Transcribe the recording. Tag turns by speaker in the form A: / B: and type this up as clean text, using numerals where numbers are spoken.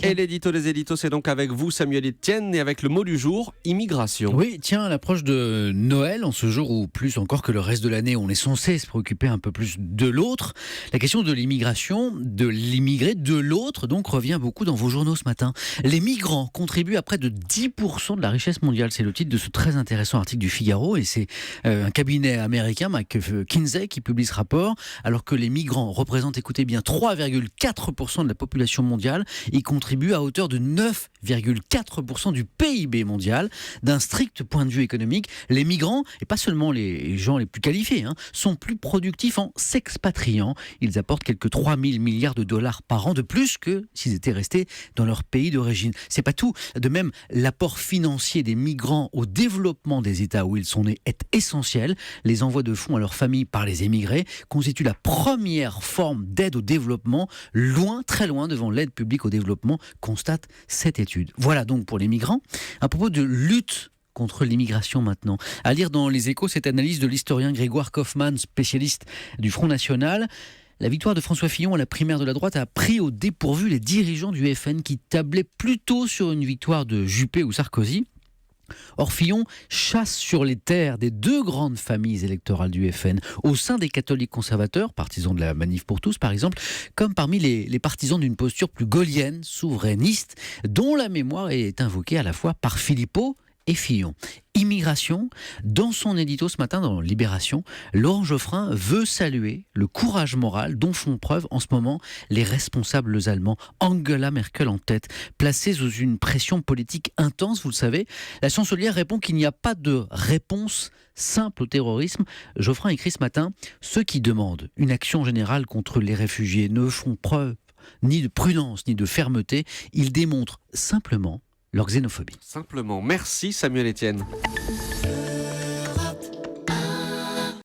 A: Et l'édito des éditos, c'est donc avec vous, Samuel Etienne, et avec le mot du jour, immigration.
B: Oui, tiens, à l'approche de Noël, en ce jour où plus encore que le reste de l'année, on est censé se préoccuper un peu plus de l'autre, la question de l'immigration, de l'immigré, de l'autre, donc revient beaucoup dans vos journaux ce matin. Les migrants contribuent à près de 10% de la richesse mondiale. C'est le titre de ce très intéressant article du Figaro, et c'est un cabinet américain, McKinsey, qui publie ce rapport, alors que les migrants représentent, écoutez bien, 3,4% de la population mondiale. Ils contribuent à hauteur de 9,4% du PIB mondial. D'un strict point de vue économique, les migrants, et pas seulement les gens les plus qualifiés, sont plus productifs en s'expatriant. Ils apportent quelques 3 000 milliards de dollars par an de plus que s'ils étaient restés dans leur pays d'origine. C'est pas tout. De même, l'apport financier des migrants au développement des États où ils sont nés est essentiel. Les envois de fonds à leurs familles par les émigrés constituent la première forme d'aide au développement, loin, très loin devant l'aide publique au développement, constate cette étude. Voilà donc pour les migrants. À propos de lutte contre l'immigration maintenant. À lire dans Les Échos cette analyse de l'historien Grégoire Kaufmann, spécialiste du Front National. La victoire de François Fillon à la primaire de la droite a pris au dépourvu les dirigeants du FN qui tablaient plutôt sur une victoire de Juppé ou Sarkozy. Or, Fillon chasse sur les terres des deux grandes familles électorales du FN, au sein des catholiques conservateurs, partisans de la Manif pour tous par exemple, comme parmi les partisans d'une posture plus gaullienne, souverainiste, dont la mémoire est invoquée à la fois par Philippot et Fillon. Immigration, dans son édito ce matin dans Libération, Laurent Geoffrin veut saluer le courage moral dont font preuve en ce moment les responsables allemands, Angela Merkel en tête, placée sous une pression politique intense, vous le savez. La chancelière répond qu'il n'y a pas de réponse simple au terrorisme. Geoffrin écrit ce matin « Ceux qui demandent une action générale contre les réfugiés ne font preuve ni de prudence ni de fermeté, ils démontrent simplement leur xénophobie. »
A: Simplement, merci Samuel Etienne.